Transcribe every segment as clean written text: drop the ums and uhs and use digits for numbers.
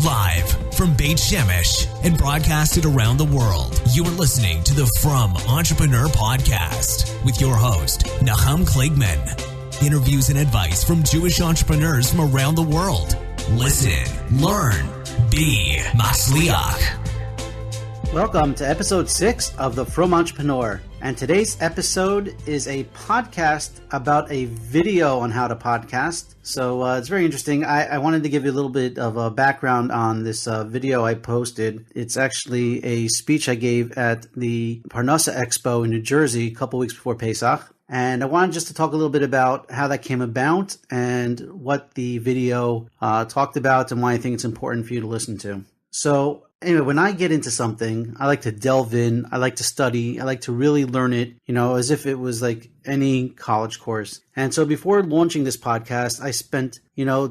Live from Beit Shemesh and broadcasted around the world, you are listening to the Frum Entrepreneur podcast with your host, Nachum Kligman. Interviews and advice from Jewish entrepreneurs from around the world. Listen, learn, be Matzliach. Welcome to episode 6 of the Frum Entrepreneur. And today's episode is a podcast about a video on how to podcast. So it's very interesting. I wanted to give you a little bit of a background on this video I posted. It's actually a speech I gave at the Parnassah Expo in New Jersey a couple weeks before Pesach. And I wanted just to talk a little bit about how that came about and what the video talked about and why I think it's important for you to listen to. So anyway, when I get into something, I like to delve in, I like to study, I like to really learn it, as if it was like any college course. And so before launching this podcast, I spent,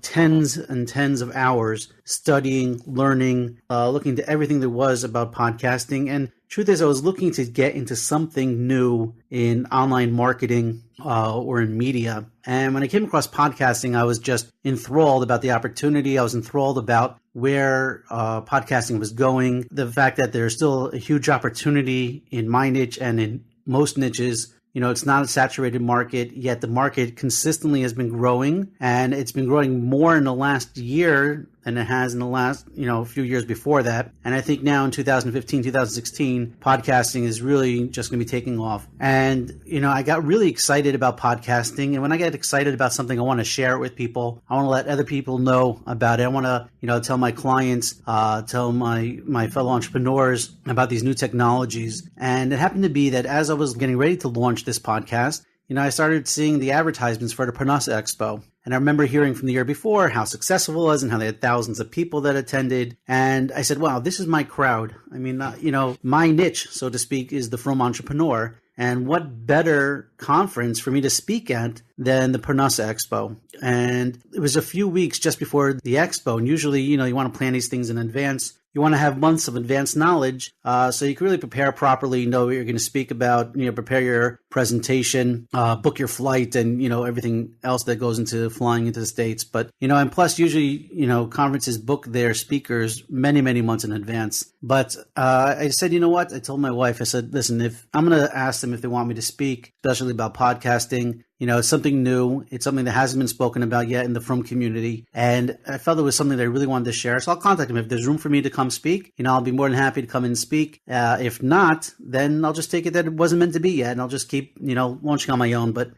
tens and tens of hours studying, learning, looking into everything there was about podcasting. And truth is, I was looking to get into something new in online marketing or in media. And when I came across podcasting, I was just enthralled about the opportunity. I was enthralled about where podcasting was going, the fact that there's still a huge opportunity in my niche and in most niches. It's not a saturated market, yet the market consistently has been growing, and it's been growing more in the last year than it has in the last, few years before that. And I think now in 2015, 2016, podcasting is really just going to be taking off. And, I got really excited about podcasting. And when I get excited about something, I want to share it with people. I want to let other people know about it. I want to, tell my clients, tell my fellow entrepreneurs about these new technologies. And it happened to be that as I was getting ready to launch this podcast, I started seeing the advertisements for the Parnassah Expo. And I remember hearing from the year before how successful it was and how they had thousands of people that attended. And I said, wow, this is my crowd. I mean, my niche, so to speak, is the Frum Entrepreneur. And what better conference for me to speak at than the Parnassah Expo? And it was a few weeks just before the expo. And usually, you want to plan these things in advance. You want to have months of advanced knowledge so you can really prepare properly, know what you're going to speak about, prepare your presentation, book your flight, and, everything else that goes into flying into the States. But, and plus usually, conferences book their speakers many, many months in advance. But I said, you know what? I told my wife, I said, listen, if I'm going to ask them if they want me to speak, especially about podcasting, it's something new. It's something that hasn't been spoken about yet in the Frum community. And I felt it was something that I really wanted to share. So I'll contact them. If there's room for me to come speak, I'll be more than happy to come and speak. If not, then I'll just take it that it wasn't meant to be yet. And I'll just keep, launching on my own. But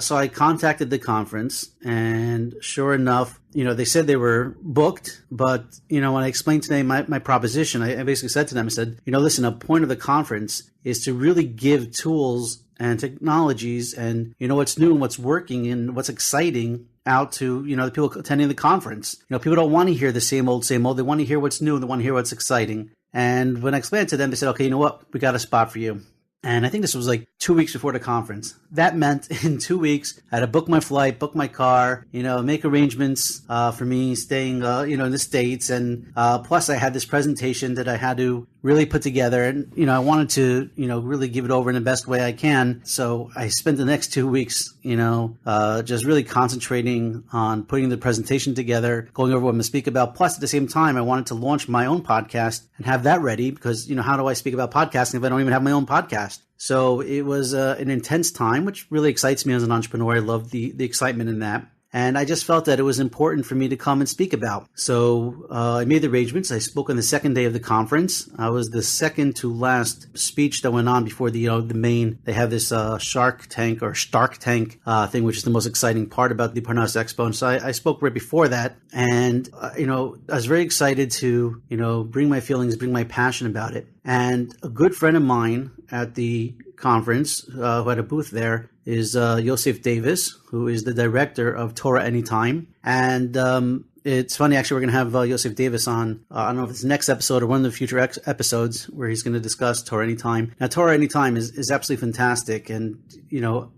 so I contacted the conference, and sure enough, they said they were booked. But, when I explained to them my proposition, I basically said to them, I said, listen, a point of the conference is to really give tools and technologies and, what's new and what's working and what's exciting out to, the people attending the conference. People don't want to hear the same old. They want to hear what's new and they want to hear what's exciting. And when I explained it to them, they said, okay, you know what? We got a spot for you. And I think this was like 2 weeks before the conference. That meant in 2 weeks, I had to book my flight, book my car, make arrangements for me staying, in the States. And plus I had this presentation that I had to really put together. And, I wanted to, really give it over in the best way I can. So I spent the next 2 weeks, just really concentrating on putting the presentation together, going over what I'm going to speak about. Plus, at the same time, I wanted to launch my own podcast and have that ready because, how do I speak about podcasting if I don't even have my own podcast? So it was an intense time, which really excites me as an entrepreneur. I love the excitement in that. And I just felt that it was important for me to come and speak about. So I made the arrangements. I spoke on the second day of the conference. I was the second to last speech that went on before the main. They have this Shark Tank thing, which is the most exciting part about the Parnassah Expo. And so I spoke right before that. And, I was very excited to, bring my feelings, bring my passion about it. And a good friend of mine at the conference who had a booth there is Yosef Davis, who is the director of Torah Anytime. And it's funny, actually, we're going to have Yosef Davis on, I don't know if it's the next episode or one of the future episodes where he's going to discuss Torah Anytime. Now, Torah Anytime is absolutely fantastic. And,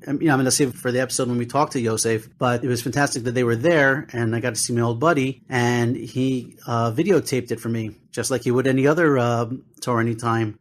I'm going to save it for the episode when we talk to Yosef, but it was fantastic that they were there and I got to see my old buddy and he videotaped it for me, just like he would any other Torah Anytime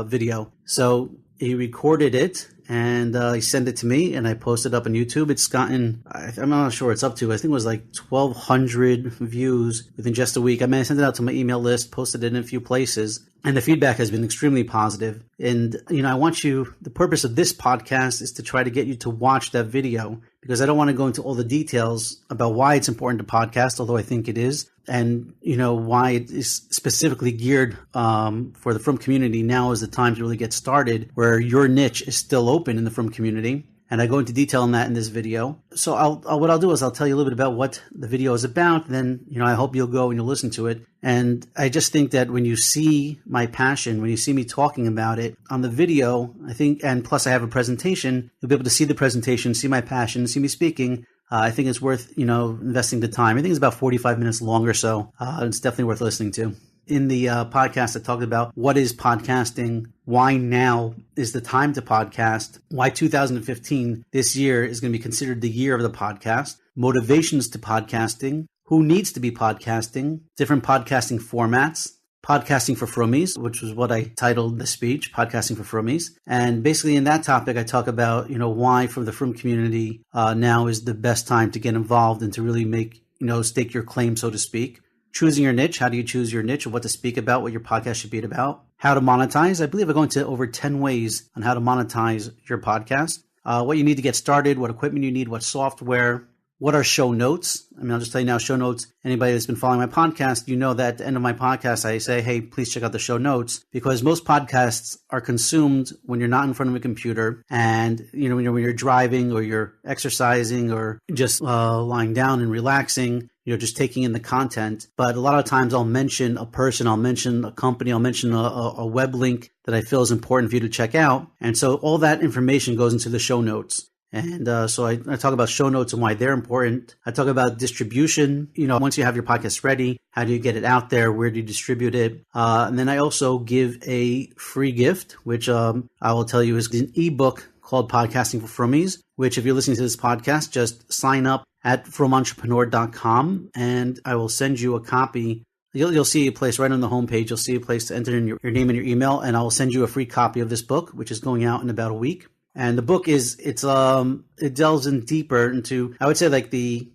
video. So he recorded it and he sent it to me, and I posted it up on YouTube. It's gotten, I'm not sure it's up to, I think it was like 1,200 views within just a week. I sent it out to my email list, posted it in a few places, and the feedback has been extremely positive. And, I want you, the purpose of this podcast is to try to get you to watch that video, because I don't want to go into all the details about why it's important to podcast, although I think it is, and, why it is specifically geared for the Frum community. Now is the time to really get started, where your niche is still open in the Frum community. And I go into detail on that in this video. So what I'll do is I'll tell you a little bit about what the video is about. Then, I hope you'll go and you'll listen to it. And I just think that when you see my passion, when you see me talking about it on the video, I think, and plus I have a presentation, you'll be able to see the presentation, see my passion, see me speaking. I think it's worth, investing the time. I think it's about 45 minutes long or so. It's definitely worth listening to. In the podcast, I talked about what is podcasting, why now is the time to podcast, why 2015, this year, is going to be considered the year of the podcast, motivations to podcasting, who needs to be podcasting, different podcasting formats, podcasting for Frummies, which was what I titled the speech, Podcasting for Frummies. And basically in that topic, I talk about, why for the Frum community now is the best time to get involved and to really make, stake your claim, so to speak. Choosing your niche. How do you choose your niche, what to speak about, what your podcast should be about? How to monetize. I believe I go into over 10 ways on how to monetize your podcast. What you need to get started, what equipment you need, what software, what are show notes. I'll just tell you now, show notes. Anybody that's been following my podcast, that at the end of my podcast, I say, hey, please check out the show notes, because most podcasts are consumed when you're not in front of a computer, and, when you're driving or you're exercising or just lying down and relaxing, just taking in the content. But a lot of times I'll mention a person, I'll mention a company, I'll mention a web link that I feel is important for you to check out. And so all that information goes into the show notes. And so I talk about show notes and why they're important. I talk about distribution. Once you have your podcast ready, how do you get it out there? Where do you distribute it? And then I also give a free gift, which I will tell you is an ebook called Podcasting for Frummies, which if you're listening to this podcast, just sign up at frumentrepreneur.com, and I will send you a copy. You'll see a place right on the homepage. You'll see a place to enter in your name and your email, and I will send you a free copy of this book, which is going out in about a week. And the book it delves in deeper into, I would say, like the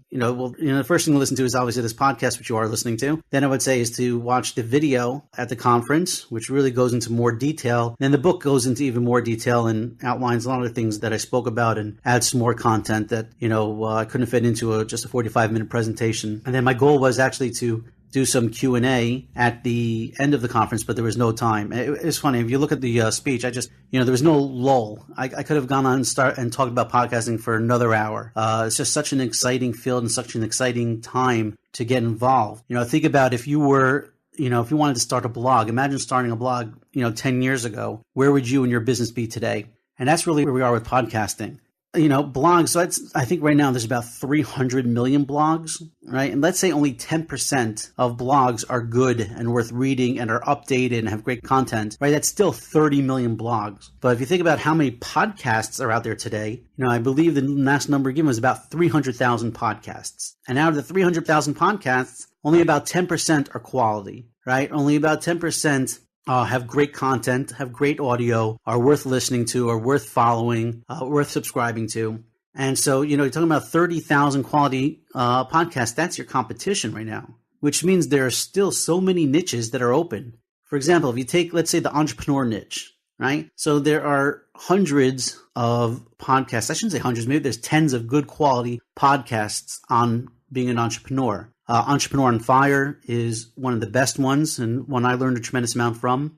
first thing to listen to is obviously this podcast, which you are listening to. Then I would say is to watch the video at the conference, which really goes into more detail. Then the book goes into even more detail and outlines a lot of the things that I spoke about and adds some more content that, I couldn't fit into just a 45-minute presentation. And then my goal was actually to do some Q&A at the end of the conference, but there was no time. It's funny. If you look at the speech, I just, there was no lull. I could have gone on and talked about podcasting for another hour. It's just such an exciting field and such an exciting time to get involved. Think about if you were, if you wanted to start a blog, imagine starting a blog, 10 years ago, where would you and your business be today? And that's really where we are with podcasting. Blogs. So I think right now there's about 300 million blogs, right? And let's say only 10% of blogs are good and worth reading and are updated and have great content, right? That's still 30 million blogs. But if you think about how many podcasts are out there today, I believe the last number given was about 300,000 podcasts. And out of the 300,000 podcasts, only about 10% are quality, right? Only about 10% have great content, have great audio, are worth listening to, are worth following, worth subscribing to. And so, you're talking about 30,000 quality podcasts. That's your competition right now, which means there are still so many niches that are open. For example, if you take, let's say, the entrepreneur niche, right? So there are hundreds of podcasts. I shouldn't say hundreds. Maybe there's tens of good quality podcasts on being an entrepreneur. Entrepreneur on Fire is one of the best ones, and one I learned a tremendous amount from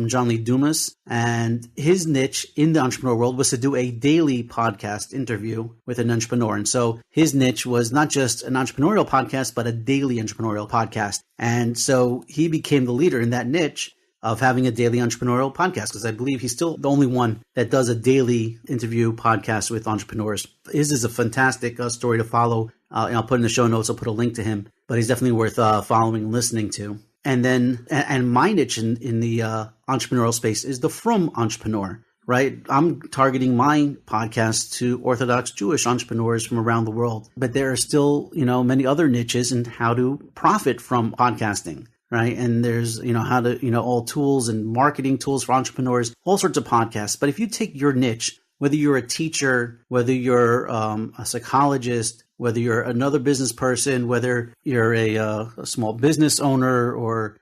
John Lee Dumas. And his niche in the entrepreneur world was to do a daily podcast interview with an entrepreneur. And so his niche was not just an entrepreneurial podcast, but a daily entrepreneurial podcast. And so he became the leader in that niche of having a daily entrepreneurial podcast, because I believe he's still the only one that does a daily interview podcast with entrepreneurs. His is a fantastic story to follow. I'll put in the show notes, I'll put a link to him, but he's definitely worth following and listening to. And then, and my niche in the entrepreneurial space is the Frum Entrepreneur, right? I'm targeting my podcast to Orthodox Jewish entrepreneurs from around the world, but there are still, many other niches in how to profit from podcasting. right? And there's, how to, all tools and marketing tools for entrepreneurs, all sorts of podcasts. But if you take your niche, whether you're a teacher, whether you're a psychologist, whether you're another business person, whether you're a small business owner, or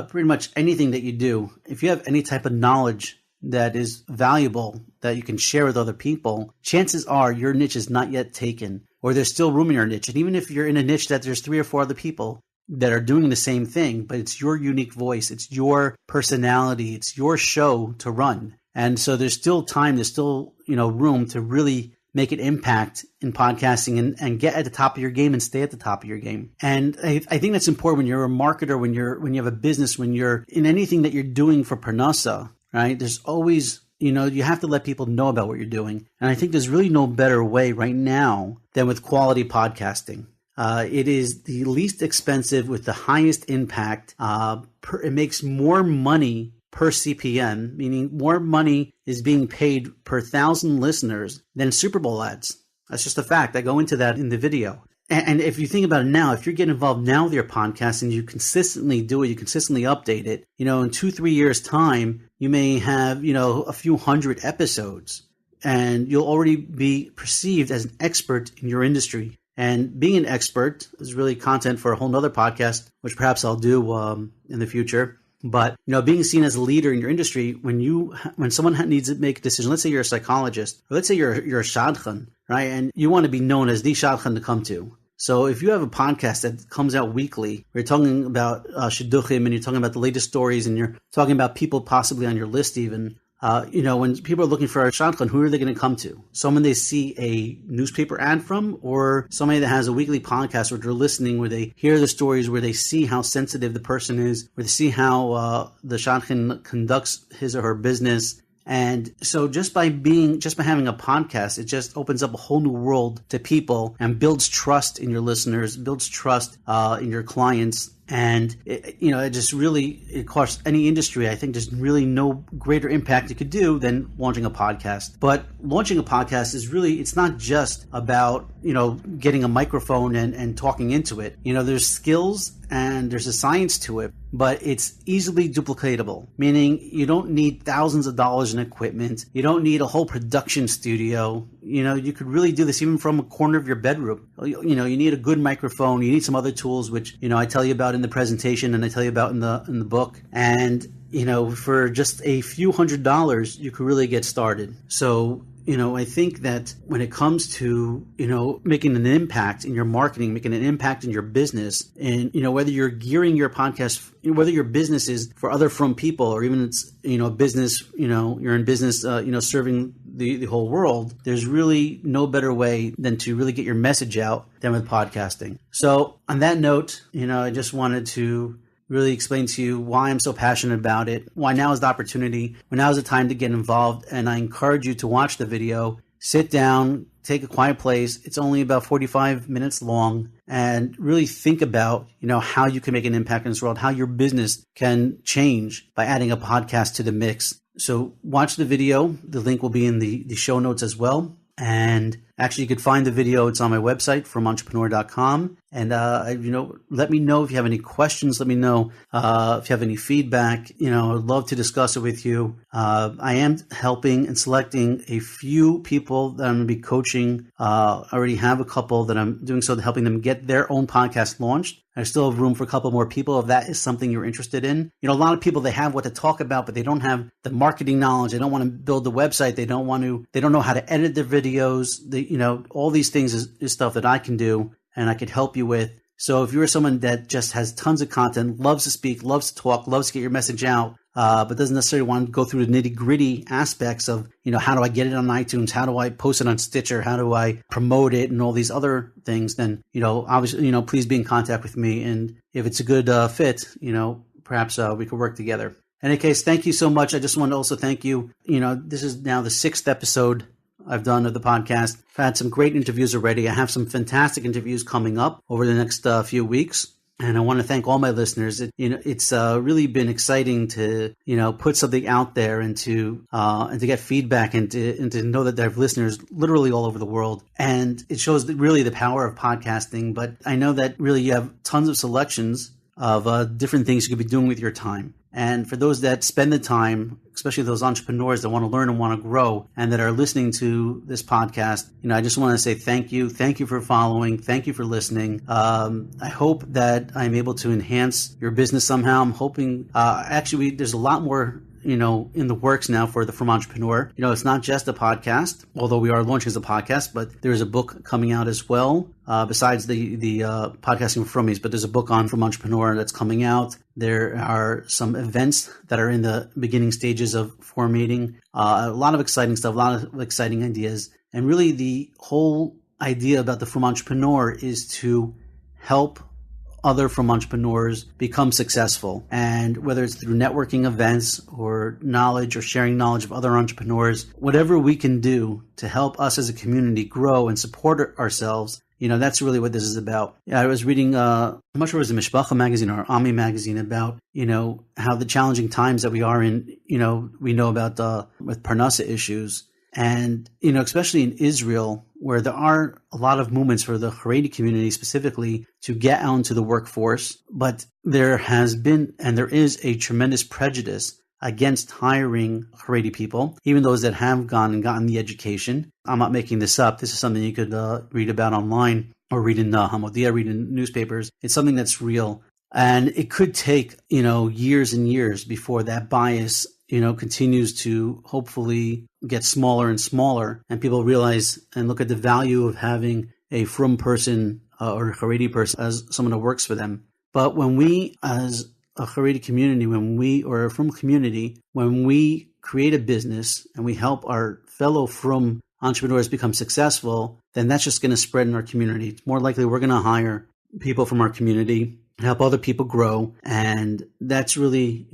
pretty much anything that you do, if you have any type of knowledge that is valuable that you can share with other people, chances are your niche is not yet taken, or there's still room in your niche. And even if you're in a niche that there's 3 or 4 other people that are doing the same thing, but it's your unique voice, it's your personality, it's your show to run. And so there's still time, there's still, room to really make an impact in podcasting and get at the top of your game and stay at the top of your game. And I think that's important when you're a marketer, when you have a business, when you're in anything that you're doing for Parnassah, right? There's always, you have to let people know about what you're doing. And I think there's really no better way right now than with quality podcasting. It is the least expensive with the highest impact. It makes more money per CPM, meaning more money is being paid per 1,000 listeners than Super Bowl ads. That's just a fact. I go into that in the video. And if you think about it now, if you're getting involved now with your podcast and you consistently do it, you consistently update it, in 2-3 years' time, you may have, a few hundred episodes, and you'll already be perceived as an expert in your industry. And being an expert is really content for a whole nother podcast, which perhaps I'll do in the future. But, being seen as a leader in your industry, when someone needs to make a decision, let's say you're a psychologist, or let's say you're a shadchan, right? And you want to be known as the shadchan to come to. So if you have a podcast that comes out weekly, where you're talking about shidduchim, and you're talking about the latest stories, and you're talking about people possibly on your list even, when people are looking for a shadchan, who are they going to come to? Someone they see a newspaper ad from, or somebody that has a weekly podcast where they're listening, where they hear the stories, where they see how sensitive the person is, where they see how the shadchan conducts his or her business. And so just by having a podcast, it just opens up a whole new world to people and builds trust in your listeners, builds trust in your clients. And it just really, across any industry, I think there's really no greater impact you could do than launching a podcast. But launching a podcast is really, it's not just about, getting a microphone and talking into it. There's skills and there's a science to it, but it's easily duplicatable, meaning you don't need thousands of dollars in equipment. You don't need a whole production studio. You could really do this even from a corner of your bedroom. You need a good microphone. You need some other tools, which, I tell you about in the presentation and I tell you about in the book. And, for just a few $100s, you could really get started. So, I think that when it comes to, making an impact in your marketing, making an impact in your business, and, whether you're gearing your podcast, whether your business is for other Frum people, or even it's, business, you're in business, serving the whole world, there's really no better way than to really get your message out than with podcasting. So on that note, I just wanted to really explain to you why I'm so passionate about it, why now is the opportunity, when now is the time to get involved. And I encourage you to watch the video, sit down, take a quiet place. It's only about 45 minutes long, and really think about, how you can make an impact in this world, how your business can change by adding a podcast to the mix. So watch the video. The link will be in the show notes as well. And actually, you could find the video. It's on my website, frumentrepreneur.com. And, let me know if you have any questions. Let me know if you have any feedback. I'd love to discuss it with you. I am helping and selecting a few people that I'm going to be coaching. I already have a couple that I'm doing so, helping them get their own podcast launched. I still have room for a couple more people if that is something you're interested in. A lot of people, they have what to talk about, but they don't have the marketing knowledge. They don't want to build the website. They don't know how to edit their videos. All these things is stuff that I can do and I could help you with. So if you're someone that just has tons of content, loves to speak, loves to talk, loves to get your message out, but doesn't necessarily want to go through the nitty-gritty aspects of, how do I get it on iTunes? How do I post it on Stitcher? How do I promote it and all these other things? Then, obviously, please be in contact with me. And if it's a good fit, perhaps we could work together. In any case, thank you so much. I just want to also thank you. This is now the 6th episode I've done of the podcast. I've had some great interviews already. I have some fantastic interviews coming up over the next few weeks. And I want to thank all my listeners. It's really been exciting to, put something out there and to get feedback and to know that there are listeners literally all over the world. And it shows really the power of podcasting. But I know that really you have tons of selections of different things you could be doing with your time. And for those that spend the time, especially those entrepreneurs that want to learn and want to grow and that are listening to this podcast, I just want to say thank you. Thank you for following. Thank you for listening. I hope that I'm able to enhance your business somehow. I'm hoping, there's a lot more in the works now for the Frum Entrepreneur. It's not just a podcast, although we are launching as a podcast, but there's a book coming out as well, besides the podcasting for Frummies, but there's a book on Frum Entrepreneur that's coming out. There are some events that are in the beginning stages of formatting, a lot of exciting stuff, a lot of exciting ideas. And really the whole idea about the Frum Entrepreneur is to help other Frum entrepreneurs become successful. And whether it's through networking events or knowledge or sharing knowledge of other entrepreneurs, whatever we can do to help us as a community grow and support ourselves, that's really what this is about. I was reading, I'm not sure it was a Mishpacha magazine or Ami magazine about, how the challenging times that we are in, we know about with Parnassah issues. And, especially in Israel, where there are a lot of movements for the Chareidi community specifically to get out into the workforce, but there has been and there is a tremendous prejudice against hiring Chareidi people, even those that have gone and gotten the education. I'm not making this up. This is something you could read about online or read in Hamodia, read in newspapers. It's something that's real. And it could take, years and years before that bias continues to hopefully get smaller and smaller, and people realize and look at the value of having a Frum person or a Chareidi person as someone who works for them. But when we, as a Chareidi community, or a Frum community, when we create a business and we help our fellow Frum entrepreneurs become successful, then that's just going to spread in our community. It's more likely we're going to hire people from our community, help other people grow, and that's really,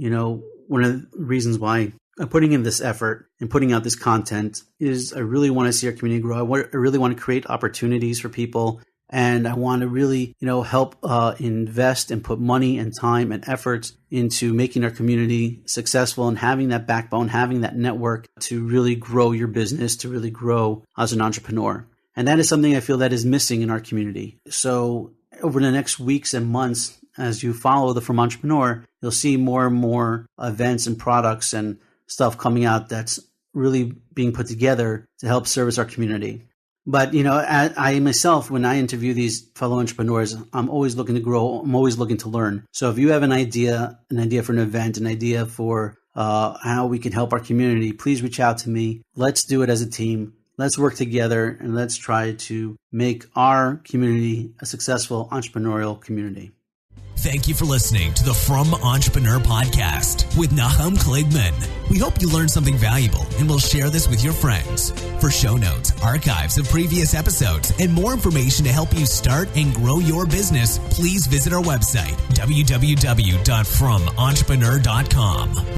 one of the reasons why I'm putting in this effort and putting out this content is I really want to see our community grow. I really want to create opportunities for people, and I want to really, help invest and put money and time and efforts into making our community successful and having that backbone, having that network to really grow your business, to really grow as an entrepreneur. And that is something I feel that is missing in our community. So over the next weeks and months, as you follow the Frum Entrepreneur, you'll see more and more events and products and stuff coming out that's really being put together to help service our community. But, I myself, when I interview these fellow entrepreneurs, I'm always looking to grow. I'm always looking to learn. So if you have an idea for an event, an idea for how we can help our community, please reach out to me. Let's do it as a team. Let's work together and let's try to make our community a successful entrepreneurial community. Thank you for listening to the Frum Entrepreneur Podcast with Nachum Kligman. We hope you learned something valuable and will share this with your friends. For show notes, archives of previous episodes, and more information to help you start and grow your business, please visit our website, www.frumentrepreneur.com.